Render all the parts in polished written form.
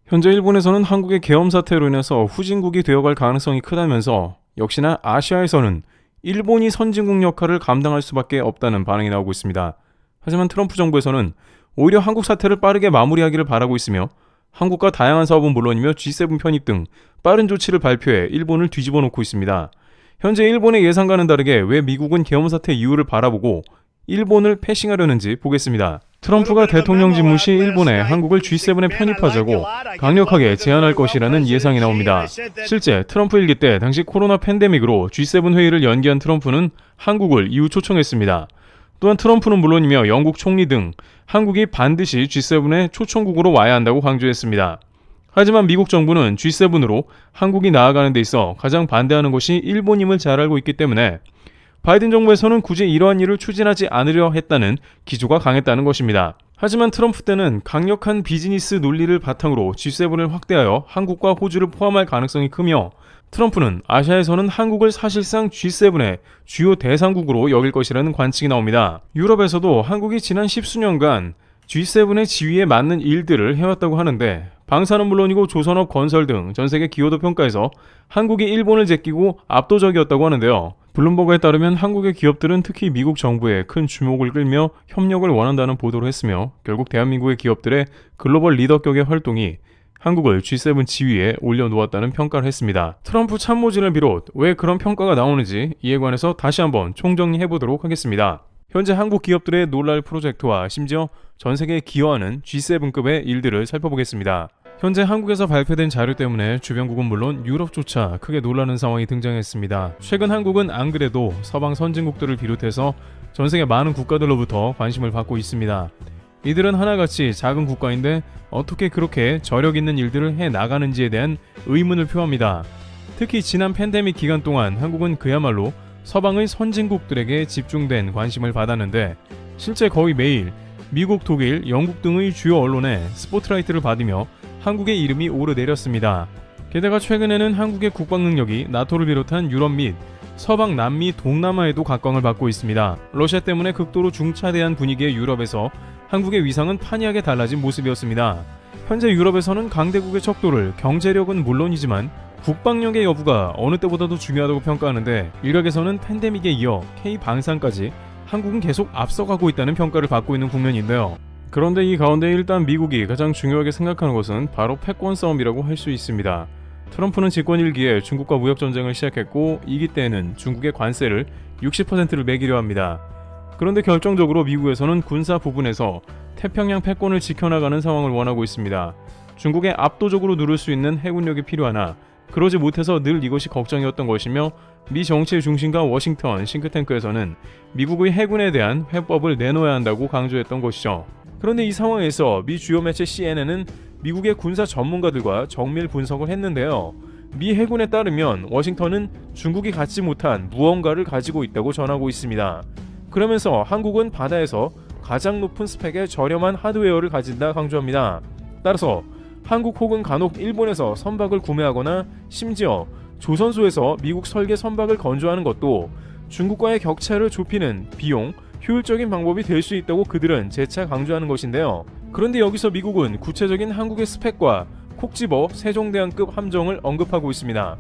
현재 일본에서는 한국의 계엄 사태로 인해서 후진국이 되어갈 가능성이 크다면서 역시나 아시아에서는 일본이 선진국 역할을 감당할 수밖에 없다는 반응이 나오고 있습니다. 하지만 트럼프 정부에서는 오히려 한국 사태를 빠르게 마무리하기를 바라고 있으며 한국과 다양한 사업은 물론이며 G7 편입 등 빠른 조치를 발표해 일본을 뒤집어 놓고 있습니다. 현재 일본의 예상과는 다르게 왜 미국은 계엄 사태 이유를 바라보고 일본을 패싱하려는지 보겠습니다. 트럼프가 대통령 집무 시 일본에 한국을 G7에 편입하자고 강력하게 제안할 것이라는 예상이 나옵니다. 실제 트럼프 일기 때 당시 코로나 팬데믹으로 G7 회의를 연기한 트럼프는 한국을 이후 초청했습니다. 또한 트럼프는 물론이며 영국 총리 등 한국이 반드시 G7의 초청국으로 와야 한다고 강조했습니다. 하지만 미국 정부는 G7으로 한국이 나아가는 데 있어 가장 반대하는 것이 일본임을 잘 알고 있기 때문에 바이든 정부에서는 굳이 이러한 일을 추진하지 않으려 했다는 기조가 강했다는 것입니다. 하지만 트럼프 때는 강력한 비즈니스 논리를 바탕으로 G7을 확대하여 한국과 호주를 포함할 가능성이 크며 트럼프는 아시아에서는 한국을 사실상 G7의 주요 대상국으로 여길 것이라는 관측이 나옵니다. 유럽에서도 한국이 지난 10수년간 G7의 지위에 맞는 일들을 해왔다고 하는데 방사는 물론이고 조선업 건설 등 전세계 기여도 평가에서 한국이 일본을 제끼고 압도적이었다고 하는데요. 블룸버그에 따르면 한국의 기업들은 특히 미국 정부에 큰 주목을 끌며 협력을 원한다는 보도를 했으며 결국 대한민국의 기업들의 글로벌 리더격의 활동이 한국을 G7 지위에 올려놓았다는 평가를 했습니다. 트럼프 참모진을 비롯 왜 그런 평가가 나오는지 이에 관해서 다시 한번 총정리해보도록 하겠습니다. 현재 한국 기업들의 놀랄 프로젝트와 심지어 전세계에 기여하는 G7급의 일들을 살펴보겠습니다. 현재 한국에서 발표된 자료 때문에 주변국은 물론 유럽조차 크게 놀라는 상황이 등장했습니다. 최근 한국은 안 그래도 서방 선진국들을 비롯해서 전세계 많은 국가들로부터 관심을 받고 있습니다. 이들은 하나같이 작은 국가인데 어떻게 그렇게 저력 있는 일들을 해나가는지에 대한 의문을 표합니다. 특히 지난 팬데믹 기간 동안 한국은 그야말로 서방의 선진국들에게 집중된 관심을 받았는데 실제 거의 매일 미국, 독일, 영국 등의 주요 언론에 스포트라이트를 받으며 한국의 이름이 오르내렸습니다. 게다가 최근에는 한국의 국방 능력이 나토를 비롯한 유럽 및 서방, 남미, 동남아에도 각광을 받고 있습니다. 러시아 때문에 극도로 중차대한 분위기의 유럽에서 한국의 위상은 판이하게 달라진 모습이었습니다. 현재 유럽에서는 강대국의 척도를 경제력은 물론이지만 국방력의 여부가 어느 때보다도 중요하다고 평가하는데 일각에서는 팬데믹에 이어 K-방산까지 한국은 계속 앞서가고 있다는 평가를 받고 있는 국면인데요. 그런데 이 가운데 일단 미국이 가장 중요하게 생각하는 것은 바로 패권 싸움이라고 할 수 있습니다. 트럼프는 집권 1기에 중국과 무역전쟁을 시작했고 2기 때에는 중국의 관세를 60%를 매기려 합니다. 그런데 결정적으로 미국에서는 군사 부분에서 태평양 패권을 지켜나가는 상황을 원하고 있습니다. 중국에 압도적으로 누를 수 있는 해군력이 필요하나 그러지 못해서 늘 이것이 걱정이었던 것이며 미 정치의 중심가 워싱턴 싱크탱크에서는 미국의 해군에 대한 회법을 내놓아야 한다고 강조했던 것이죠. 그런데 이 상황에서 미 주요 매체 CNN은 미국의 군사 전문가들과 정밀 분석을 했는데요. 미 해군에 따르면 워싱턴은 중국이 갖지 못한 무언가를 가지고 있다고 전하고 있습니다. 그러면서 한국은 바다에서 가장 높은 스펙의 저렴한 하드웨어를 가진다 강조합니다. 따라서 한국 혹은 간혹 일본에서 선박을 구매하거나 심지어 조선소에서 미국 설계 선박을 건조하는 것도 중국과의 격차를 좁히는 비용, 효율적인 방법이 될 수 있다고 그들은 재차 강조하는 것인데요. 그런데 여기서 미국은 구체적인 한국의 스펙과 콕 집어 세종대왕급 함정을 언급하고 있습니다.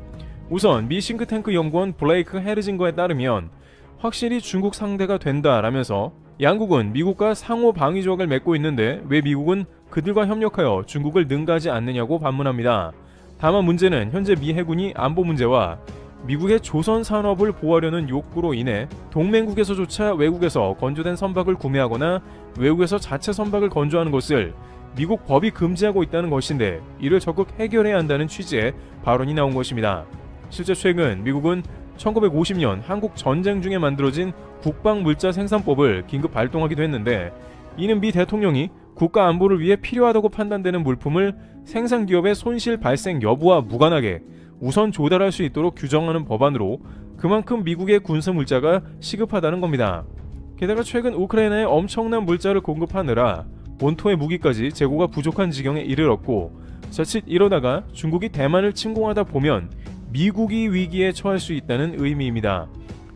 우선 미 싱크탱크 연구원 블레이크 헤르징거에 따르면 확실히 중국 상대가 된다라면서 양국은 미국과 상호 방위 조약을 맺고 있는데 왜 미국은 그들과 협력하여 중국을 능가하지 않느냐고 반문합니다. 다만 문제는 현재 미 해군이 안보 문제와 미국의 조선 산업을 보호하려는 욕구로 인해 동맹국에서조차 외국에서 건조된 선박을 구매하거나 외국에서 자체 선박을 건조하는 것을 미국 법이 금지하고 있다는 것인데 이를 적극 해결해야 한다는 취지의 발언이 나온 것입니다. 실제 최근 미국은 1950년 한국 전쟁 중에 만들어진 국방물자 생산법을 긴급 발동하기도 했는데 이는 미 대통령이 국가 안보를 위해 필요하다고 판단되는 물품을 생산기업의 손실 발생 여부와 무관하게 우선 조달할 수 있도록 규정하는 법안으로 그만큼 미국의 군사 물자가 시급하다는 겁니다. 게다가 최근 우크라이나에 엄청난 물자를 공급하느라 본토의 무기까지 재고가 부족한 지경에 이르렀고 자칫 이러다가 중국이 대만을 침공하다 보면 미국이 위기에 처할 수 있다는 의미입니다.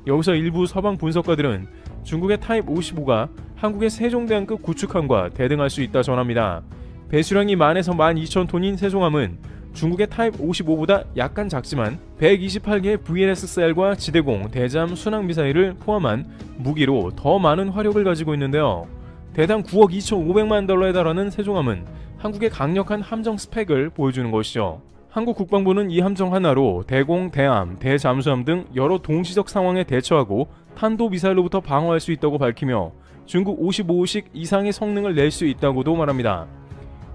여기서 일부 서방 분석가들은 중국의 타입 55가 한국의 세종대왕급 구축함과 대등할 수 있다 전합니다. 배수량이 10,000에서 12,000톤인 세종함은 중국의 타입 55보다 약간 작지만 128개의 VLSCL과 지대공, 대잠, 순항미사일을 포함한 무기로 더 많은 화력을 가지고 있는데요. 대당 9억 2,500만 달러에 달하는 세종함은 한국의 강력한 함정 스펙을 보여주는 것이죠. 한국 국방부는 이 함정 하나로 대공, 대함, 대잠수함 등 여러 동시적 상황에 대처하고 탄도미사일로부터 방어할 수 있다고 밝히며 중국 55식 이상의 성능을 낼 수 있다고도 말합니다.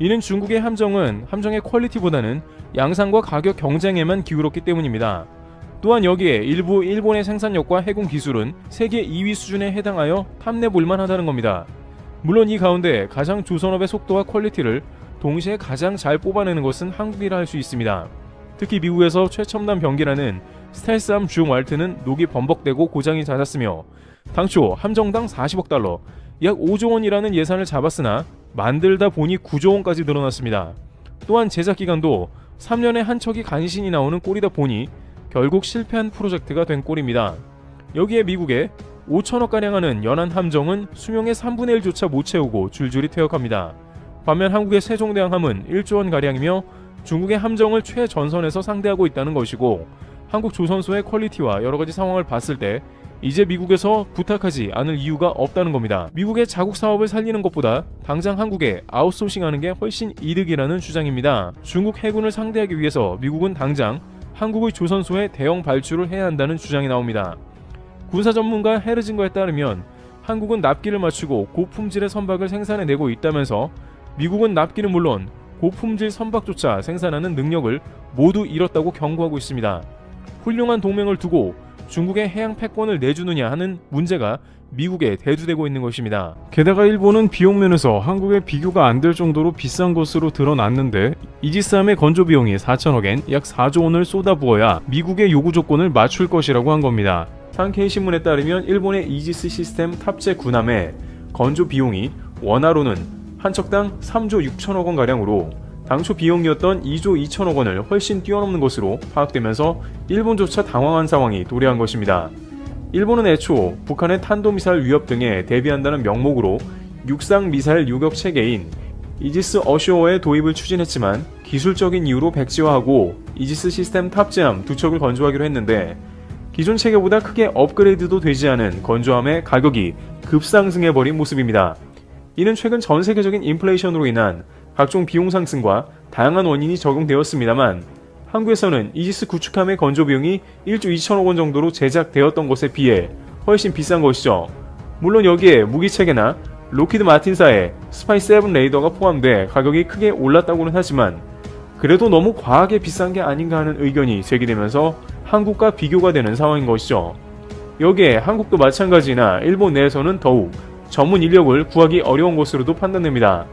이는 중국의 함정은 함정의 퀄리티보다는 양산과 가격 경쟁에만 기울었기 때문입니다. 또한 여기에 일부 일본의 생산력과 해군 기술은 세계 2위 수준에 해당하여 탐내볼만 하다는 겁니다. 물론 이 가운데 가장 조선업의 속도와 퀄리티를 동시에 가장 잘 뽑아내는 것은 한국이라 할 수 있습니다. 특히 미국에서 최첨단 병기라는 스텔스함 주용 왈트는 녹이 범벅되고 고장이 잦았으며 당초 함정당 40억 달러, 약 5조 원이라는 예산을 잡았으나 만들다 보니 9조 원까지 늘어났습니다. 또한 제작 기간도 3년에 한 척이 간신히 나오는 꼴이다 보니 결국 실패한 프로젝트가 된 꼴입니다. 여기에 미국의 5천억가량 하는 연안 함정은 수명의 3분의 1조차 못 채우고 줄줄이 퇴역합니다. 반면 한국의 세종대왕함은 1조 원가량이며 중국의 함정을 최전선에서 상대하고 있다는 것이고 한국 조선소의 퀄리티와 여러가지 상황을 봤을 때 이제 미국에서 부탁하지 않을 이유가 없다는 겁니다. 미국의 자국 사업을 살리는 것보다 당장 한국에 아웃소싱하는 게 훨씬 이득이라는 주장입니다. 중국 해군을 상대하기 위해서 미국은 당장 한국의 조선소에 대형 발주를 해야 한다는 주장이 나옵니다. 군사 전문가 헤르징거에 따르면 한국은 납기를 맞추고 고품질의 선박을 생산해내고 있다면서 미국은 납기는 물론 고품질 선박조차 생산하는 능력을 모두 잃었다고 경고하고 있습니다. 훌륭한 동맹을 두고 중국의 해양 패권을 내주느냐 하는 문제가 미국에 대두되고 있는 것입니다. 게다가 일본은 비용 면에서 한국에 비교가 안 될 정도로 비싼 것으로 드러났는데 이지스함의 건조 비용이 4천억엔 약 4조 원을 쏟아부어야 미국의 요구 조건을 맞출 것이라고 한 겁니다. 산케이 신문에 따르면 일본의 이지스 시스템 탑재 군함의 건조 비용이 원화로는 한 척당 3조 6천억 원가량으로 당초 비용이었던 2조 2천억 원을 훨씬 뛰어넘는 것으로 파악되면서 일본조차 당황한 상황이 도래한 것입니다. 일본은 애초 북한의 탄도미사일 위협 등에 대비한다는 명목으로 육상 미사일 요격 체계인 이지스 어쇼어의 도입을 추진했지만 기술적인 이유로 백지화하고 이지스 시스템 탑재함 2척을 건조하기로 했는데 기존 체계보다 크게 업그레이드도 되지 않은 건조함의 가격이 급상승해버린 모습입니다. 이는 최근 전 세계적인 인플레이션으로 인한 각종 비용 상승과 다양한 원인이 적용되었습니다만 한국에서는 이지스 구축함의 건조 비용이 1조 2천억 원 정도로 제작되었던 것에 비해 훨씬 비싼 것이죠. 물론 여기에 무기체계나 로키드 마틴사의 스파이7 레이더가 포함돼 가격이 크게 올랐다고는 하지만 그래도 너무 과하게 비싼 게 아닌가 하는 의견이 제기되면서 한국과 비교가 되는 상황인 것이죠. 여기에 한국도 마찬가지나 일본 내에서는 더욱 전문 인력을 구하기 어려운 것으로도 판단됩니다.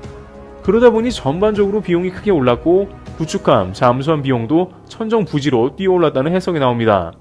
그러다 보니 전반적으로 비용이 크게 올랐고 구축함, 잠수함 비용도 천정부지로 뛰어올랐다는 해석이 나옵니다.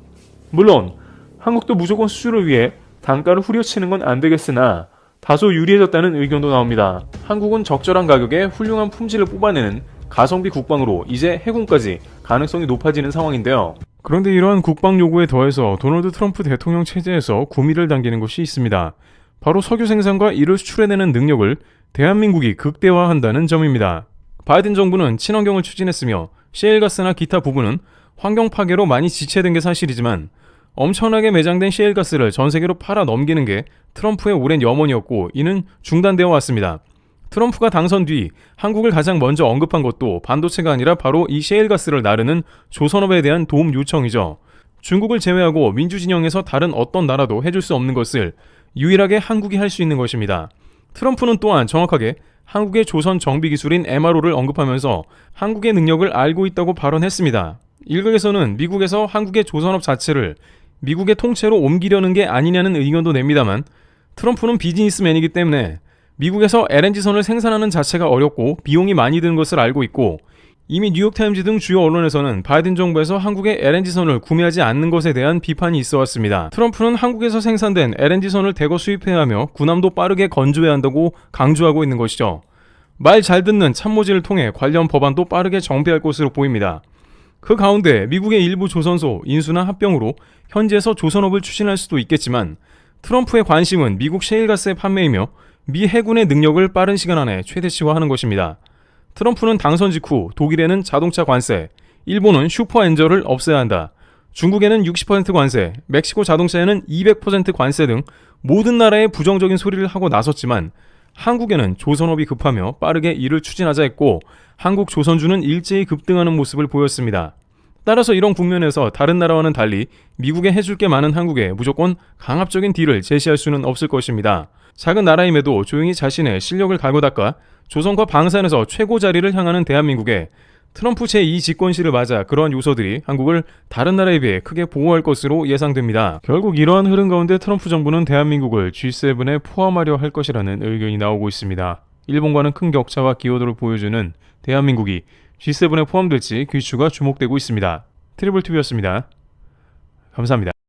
물론 한국도 무조건 수주를 위해 단가를 후려치는 건 안 되겠으나 다소 유리해졌다는 의견도 나옵니다. 한국은 적절한 가격에 훌륭한 품질을 뽑아내는 가성비 국방으로 이제 해군까지 가능성이 높아지는 상황인데요. 그런데 이러한 국방 요구에 더해서 도널드 트럼프 대통령 체제에서 구미를 당기는 것이 있습니다. 바로 석유 생산과 이를 수출해내는 능력을 대한민국이 극대화한다는 점입니다. 바이든 정부는 친환경을 추진했으며 셰일가스나 기타 부분은 환경 파괴로 많이 지체된 게 사실이지만 엄청나게 매장된 셰일가스를 전 세계로 팔아 넘기는 게 트럼프의 오랜 염원이었고 이는 중단되어 왔습니다. 트럼프가 당선 뒤 한국을 가장 먼저 언급한 것도 반도체가 아니라 바로 이 셰일가스를 나르는 조선업에 대한 도움 요청이죠. 중국을 제외하고 민주진영에서 다른 어떤 나라도 해줄 수 없는 것을 유일하게 한국이 할 수 있는 것입니다. 트럼프는 또한 정확하게 한국의 조선 정비 기술인 MRO를 언급하면서 한국의 능력을 알고 있다고 발언했습니다. 일각에서는 미국에서 한국의 조선업 자체를 미국의 통째로 옮기려는 게 아니냐는 의견도 냅니다만 트럼프는 비즈니스맨이기 때문에 미국에서 LNG선을 생산하는 자체가 어렵고 비용이 많이 드는 것을 알고 있고 이미 뉴욕타임즈 등 주요 언론에서는 바이든 정부에서 한국의 LNG선을 구매하지 않는 것에 대한 비판이 있어 왔습니다. 트럼프는 한국에서 생산된 LNG선을 대거 수입해야 하며 군함도 빠르게 건조해야 한다고 강조하고 있는 것이죠. 말 잘 듣는 참모진을 통해 관련 법안도 빠르게 정비할 것으로 보입니다. 그 가운데 미국의 일부 조선소 인수나 합병으로 현지에서 조선업을 추진할 수도 있겠지만 트럼프의 관심은 미국 셰일가스의 판매이며 미 해군의 능력을 빠른 시간 안에 최대치화하는 것입니다. 트럼프는 당선 직후 독일에는 자동차 관세, 일본은 슈퍼엔저를 없애야 한다, 중국에는 60% 관세, 멕시코 자동차에는 200% 관세 등 모든 나라에 부정적인 소리를 하고 나섰지만 한국에는 조선업이 급하며 빠르게 이를 추진하자 했고 한국 조선주는 일제히 급등하는 모습을 보였습니다. 따라서 이런 국면에서 다른 나라와는 달리 미국에 해줄 게 많은 한국에 무조건 강압적인 딜을 제시할 수는 없을 것입니다. 작은 나라임에도 조용히 자신의 실력을 갈고 닦아 조선과 방산에서 최고 자리를 향하는 대한민국에 트럼프 제2 집권시를 맞아 그러한 요소들이 한국을 다른 나라에 비해 크게 보호할 것으로 예상됩니다. 결국 이러한 흐름 가운데 트럼프 정부는 대한민국을 G7에 포함하려 할 것이라는 의견이 나오고 있습니다. 일본과는 큰 격차와 기여도를 보여주는 대한민국이 G7에 포함될지 귀추가 주목되고 있습니다. 트리블TV였습니다. 감사합니다.